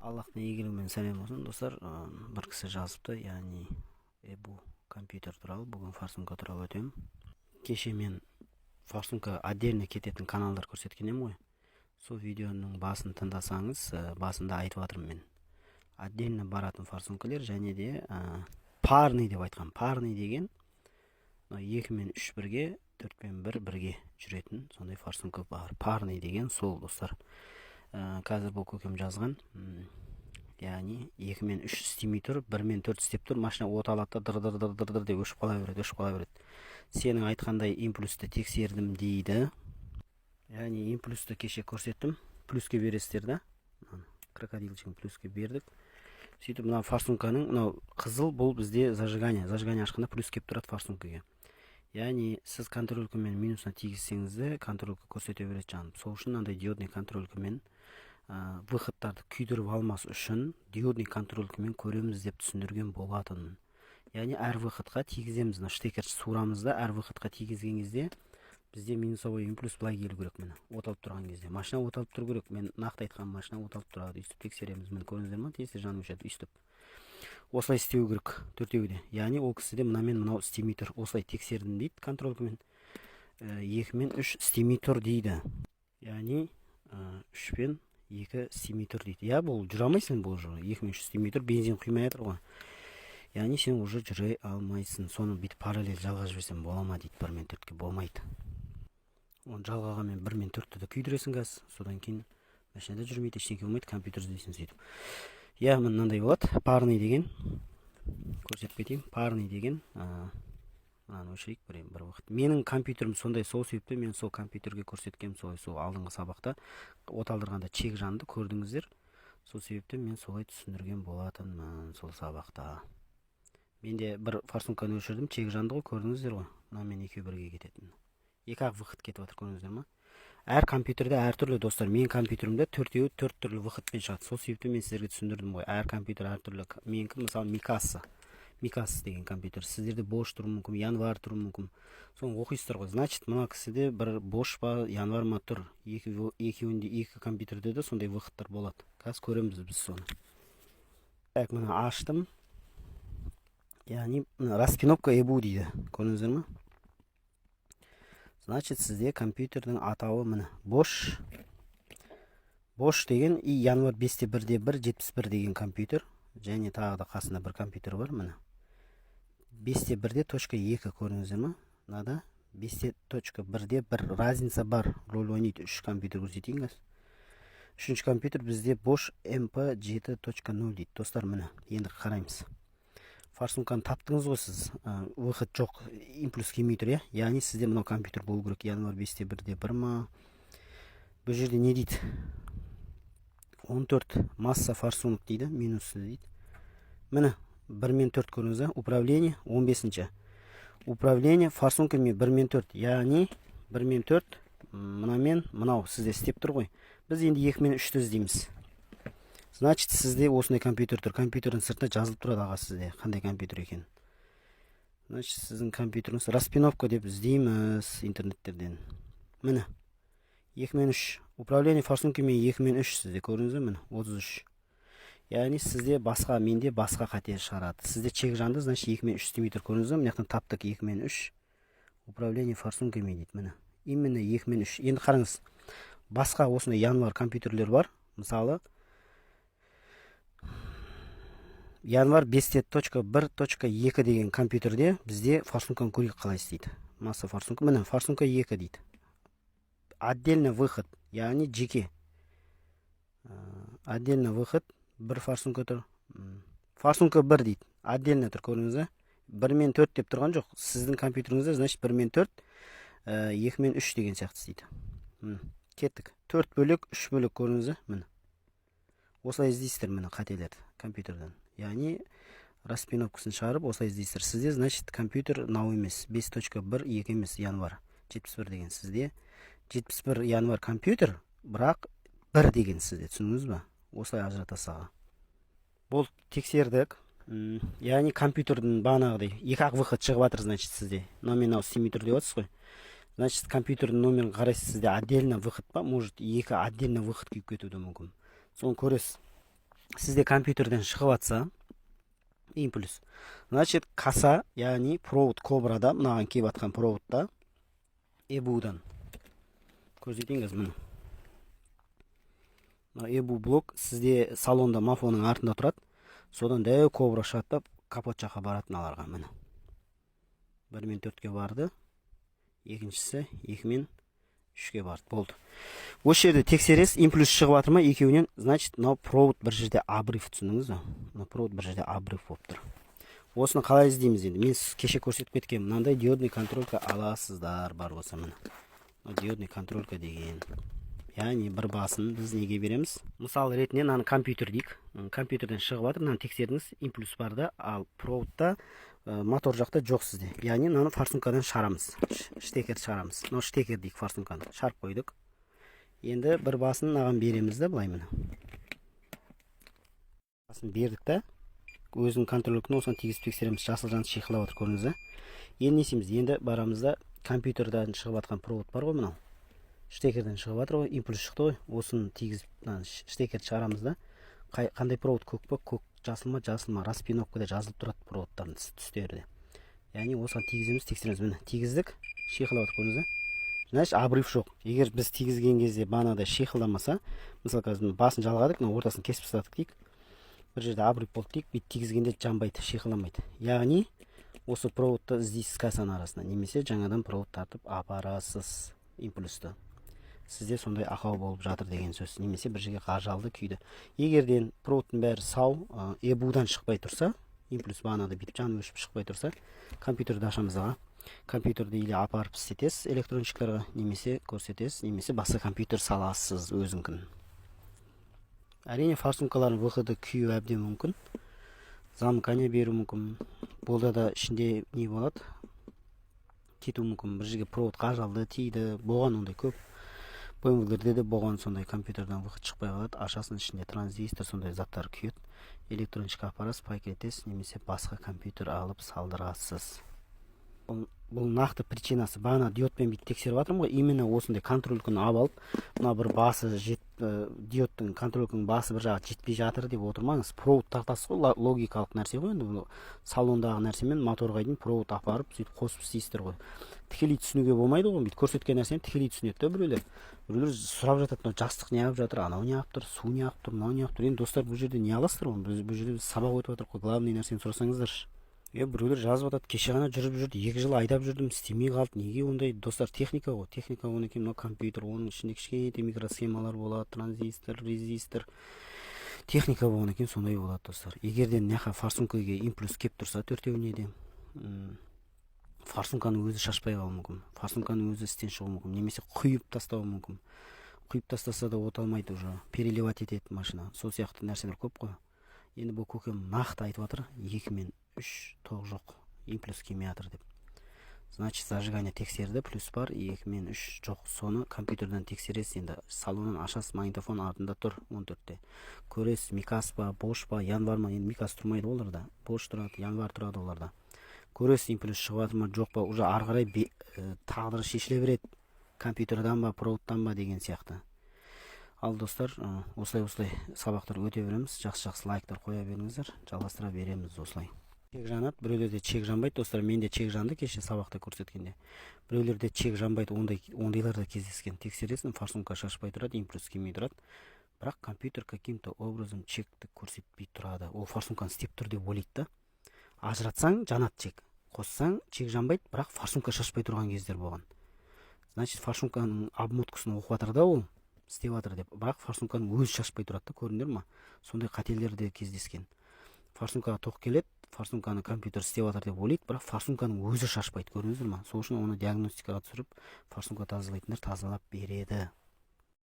Аллахтың игілігімен сәлем болсын достар. Бір кісі жазыпты, яғни бұл компьютер туралы, бүгін форсунка туралы өтемін. Кеше мен форсунка отдельно кететін каналдар көрсеткен едім ғой. Сол видеоның басын тыңдасаңыз, басында айтып жатырмын мен. Отдельно баратын форсункалар және де парный деп айтқан. Парный деген 2 мен 3 бірге, 4 пен 1 бірге жүретін сондай форсунка бар. Парный деген сол достар. Қазір бұл көкем жазған, яғни 2 мен 3 істемей тұр, 1 мен 4 істеп тұр, машина от алады да дыр деп өшіп қала береді. Сенің айтқандай импульсті тексердім дейді. Яғни импульсті кеше көрсеттім, плюске бересіздер да. Крокодилчик плюске бердік. Сөйтіп мына форсунканың мынау қызыл, бұл бізде зажигание ашқанда плюс кеп тұрады форсункаға. Яғни сіз контролькамен минусына тигізсеңізді контролька көрсете береді жаным. Сол үшін андай диодный контролькамен выходтарды күйдіріп алмас үшін диодный контролькамен көреміз деп түсіндірген болатынмын. Яғни әр выходқа тигіземіз, штекер суырамыз да, әр выходқа тигізген кезде бізде минусовой импульс былай келу керек. Міне от алып тұрған кезде машина от алып тұру керек. Мен нақты айтқан машина от алып тұрады. Үстіп тексереміз. Міне көрдіңіздер ма? Тез жаным өшеді. Үстіп осылай істеу керек төртеуі де. Яғни ол кісіде мынамен мынау істемей тұр. Осылай тексердім дейді контролькамен. 2 мен 3 істемей тұр дейді. Яғни 3 пен 2 істемей тұр дейді. Я бұл жүре алмайсың, бұл уже 2 мен 3 істемей тұр. Бензин құймай жатыр ғой. Яғни сен уже жүре алмайсың. Соны бүйтіп параллель жалғап жіберсем бола ма дейді. 1 мен 4-ке болмайды. Оны жалғағанмен 1 мен 4-ті де күйдіресің газ. Содан кейін машинада жүрмейді, ештеңке болмайды, компьютер іздейсің сөйтіп. Я мынандай болады. Парный деген көрсетіп кетейін. Парный деген мынаны өшірейік бір уақыт. Менің компьютерім сондай, сол себепті мен сол компьютерге көрсеткем сол алдыңғы сабақта от алдырғанда чек жанды көрдіңіздер. Сол себепті мен солай түсіндірген болатынмын сол сабақта. Менде бір форсунканы өшірдім, чек жанды ғой, көрдіңіздер ғой. Мынамен екеуі бірге кететін. 2-ақ выход кетіп жатыр, көрдіңіздер ма? Әр компьютерде әртүрлі достар. Мен компьютерімде 4 түрлі выходпен шығады. Сол себепті мен сіздерге түсіндірдім ғой. Әр компьютер әртүрлі. Менікі мысалы Микаса деген компьютер. Сіздерде Bosch тұруы мүмкін, январ тұруы мүмкін. Соны оқисыздар ғой. Значит, мына кісіде бір Bosch па, январ ма тұр. Екеуінде екі компьютерде де сондай выходтар болады. Қазір көреміз біз соны. Так, мына аштым. Яғни распиновка ебу дейді. Көрдіңіздер ма? Значит, сізде компьютердің атауы міне Bosch. Bosch деген и январ 5/1/1 71 деген компьютер. Және тағы да қасында бір компьютер бар міне. 5/1.2 көрдіңіздер ма? Мынада 5/1.1 разница бар. Рөл ойнайды. 3 компьютер көрсетейін қазір. Үшінші компьютер бізде Bosch MP7.0 дейді. Достар, міне енді қараймыз. Форсунканы таптыңыз ғой сіз. Выход жоқ, импульс келмей тұр, яғни сізде мынау компьютер болу керек. Январ 5/1/1 ма? Бұл жерде не дейді? 14 масса форсунок дейді, минусы дейді. Міне 1 мен 4 көріңіз, управление 15-ші. Управление форсункамен 1 мен 4, яғни 1 мен 4 мынамен мынау сізде істеп тұр ғой. Біз енді 2 мен 3-ті іздейміз. Значит, сізде осындай компьютер тұр. Компьютердің сыртына жазылып тұрады аға сізде. Қандай компьютер екен? Значит, сіздің компьютеріңіз распиновка деп іздейміз интернеттерден. Міне 2 мен 3. Управление форсункамен 2 мен 3 сізде көрдіңіз бе? Міне 33. Яғни сізде басқа, менде басқа қате шығарады. Сізде чек жанды, значит 2 мен 3 істемей тұр. Көрдіңіз бе? Мынаяқтан таптық 2 мен 3. Управление форсункамен дейді. Міне. Именно 2 мен 3. Енді қараңыз. Басқа осындай январ компьютерлер бар. Мысалы январ 5.1.2 деген компьютерде бізде форсунканы көрейік қалай істейді. Масса форсунка. Міне форсунка 2 дейді. Отдельно выход, яғни жеке. Отдельно выход, бір форсунка тұр. Форсунка 1 дейді. Отдельно тұр, көріңіз. 1 мен 4 деп тұрған жоқ. Сіздің компьютеріңізде, значит 1 мен 4, 2 мен 3 деген сияқты істейді. Кеттік. 4 бөлік, 3 бөлік көріңіз. Міне. Осылай іздейсіздер міне қателерді компьютерден. Яғни распиновкасын шығарып осылай іздейсіздер. Сізде, значит, компьютер нау емес. 5.1.2 емес, январ 71 деген сізде. 71 январ компьютер, бірақ 1 деген сізде. Түсіндіңіз ба? Осылай ажыратасаға. Бұл тексердік. Яғни компьютердің бағанағыдай 2-ақ выход шығып жатыр, значит, сізде. Номинал істемей тұр деп отырсыз ғой. Значит, компьютердің номерін қарайсыз, сізде отдельно выход па? Может, 2 отдельно выход күйіп кетуі мүмкін. Соны көресіз. сізде компьютерден шығып атса импульс, значит каса, яғни провод кобрада, мынаған келіп атқан проводта EBU-дан көрсетейін қазір. Мына EBU блок сізде салонда мафоның артында тұрады, содан дәу кобра шаттап капот жаққа баратын аларға. Міне 1 мен 4-ке барды, екіншісі 2 мен 3-ке барды, болды. Осы жерде тексересіз, импульс шығып атыр ма екеуінен, значит мынау провод бір жерде обрыв, түсіндіңіз бе? Мына провод бір жерде обрыв болып тұр. Осыны қалай іздейміз енді? Мен кеше көрсетіп кеткен, мынандай диодный контролька аласыздар, бар болса міне. Диодный контролька деген. Яғни бір басын біз неге береміз? Мысал ретінде мынаны компьютер дейік. Компьютерден шығып жатыр, мынаны тексердіңіз, импульс барда, ал проводта мотор жақта жоқ сізде. Яғни мынаны форсункадан шығарамыз. Штекер шығарамыз. Мынау штекер дейік, форсунканы шығарып қойдық. Енді бір басын мынаған береміз да, былай міне. Басын бердік та, өзінің контрольдікін осыған тигізіп тексереміз. Жасыл жанды шиқылап отыр, көрдіңіз ба? Енді не істейміз? Енді барамыз да, компьютерден шығып жатқан провод бар ғой мынау. Штекерден шығып жатыр ғой, импульс шықты ғой. Осыны тигізіп, штекерді шығарамыз да. Қандай провод, көк па, көк, жасыл ма, распиновкада жазылып тұрады проводтардың түстерде. Яғни осыған тигіземіз, тексереміз. Міне, тигіздік, шиқылап отыр, көрдіңіз ба? Значит, обрыв жоқ. Егер біз тигізген кезде банада шиқылдамаса, мысалы қазір басын жалғадық, ортасын кесіп тастадық дейік. Бір жерде обрыв болды дейік, бүйтіп тигізгенде жанбайды, шиқыламайды. Яғни осы проводты іздейсіз кассаның арасында, немесе жаңадан провод тартып апарасыз импульсті. Сізде сондай ақау болып жатыр деген сөз, немесе бір жерге қажалды күйді. Егерден проводтың бәрі сау, EBU-дан шықпай тұрса, импульс банада бүйтіп жан өшіп шықпай тұрса, компьютерді ашамыз аға. Компьютерді или апарып істетесіз электронщикларға, немесе көрсетесіз, немесе басқа компьютер саласыз өзіңкін. Әрине форсункалардың выходы күйі әбден мүмкін, замкания беру мүмкін, болда да ішінде не болады, кету мүмкін, бір жерге провод қажалды, тиді, болған ондай көп. BMW-лерде де болған сондай, компьютерден выход шықпай қалады, ашасын ішінде транзистор, сондай заттар күйеді. Электронщик апарасыз, пакетесіз, немесе басқа компьютер алып салдырасыз. Бұл нақты причинасы, бағана диодпен бүйтіп тексеріп жатырмын ғой, именно осындай контрольканы алып, мына бір басы диодтың контрольканың басы бір жағы жетпей жатыр деп отырмаңыз. Провод тартасыз ғой, логикалық нәрсе ғой, енді салондағы нәрсемен моторға дейін провод апарып, сөйтіп қосып істейсіздер ғой. Тікелей түсінуге болмайды ғой, бүйтіп көрсеткен нәрсені тікелей түсінеді да біреулер. Біреулер сұрап жатады, мынау жастық не алып жатыр, анау не алып тұр, су не алып тұр, мынау не алып тұр. Енді достар, бұл жерде не аласыздар ғой? Бұл жерде сабақ өтіп жатыр ғой, главный нәрсені сұрасаңыздаршы. Біреулер жазып жатады, кеше ғана жүріп жүрді, 2 жыл айдап жүрдім, істемей қалды. Неге ондай? Достар, техника ғой. Техника одан кейін мына компьютер, оның ішінде кішкене микросхемалар болады, транзистор, резистор. Техника болғаннан кейін сондай болады, достар. Егерден мына форсункаға импульс келіп тұрса, төртеуіне де форсунканы өзі шашпай қалуы мүмкін. Форсунканы өзі істен шығуы мүмкін, немесе құйып тастауы мүмкін. Құйып тастаса да оталмайды уже, переливать етеді машина. Сол сияқты нәрселер көп қой. Енді бұл көкем нақты айтып жатыр, 2 мен 3 тоқ жоқ, импульс келмей жатыр деп. Значит, зажигание тексерді, плюс бар, 2 мен 3 жоқ. Соны компьютерден тексересіз, енді салонын ашасыз, магнитофон артында тұр 14-те. Көресіз, микас па, бош па, январ ма, енді микас тұрмайды оларда. Бош тұрады, январ тұрады оларда. Көресіз, импульс шығып жатыр ма, жоқ па, уже ары қарай тағдыры шешіле береді. Компьютердан ба, проводтан ба деген сияқты. Ал достар, осылай сабақтар өте береміз. Жақсы лайктар қоя беріңіздер. Жалғастыра береміз осылай. Чек жанады, біреулерде чек жанбайды. Достар, менде чек жанды кеше сабақта көрсеткенде. Біреулерде чек жанбайды, ондайларда кездескен. Тексересің, форсунка шашпай тұрады, импульс келмей тұрады. Бірақ компьютер каким-то образом чекті көрсетпей тұрады. Ол форсунканы істеп тұр деп ойлайды да. Ажыратсаң, жанады чек. Қоссаң, чек жанбайды, бірақ форсунка шашпай тұрған кездер болған. Значит, форсунканың обмоткасын оқып жатыр да ол. Істеп жатыр деп, бірақ форсунканың өзі шашпай тұрады да, көрдіңдер ма? Сондай қателер де кездескен. Форсункаға тоқ келеді, форсунканы компьютер істеп жатыр деп ойлайды, бірақ форсунканың өзі шашпайды, көрдіңіздер ма? Сол үшін оны диагностикаға түсіріп, форсунка тазалайтындар тазалап береді.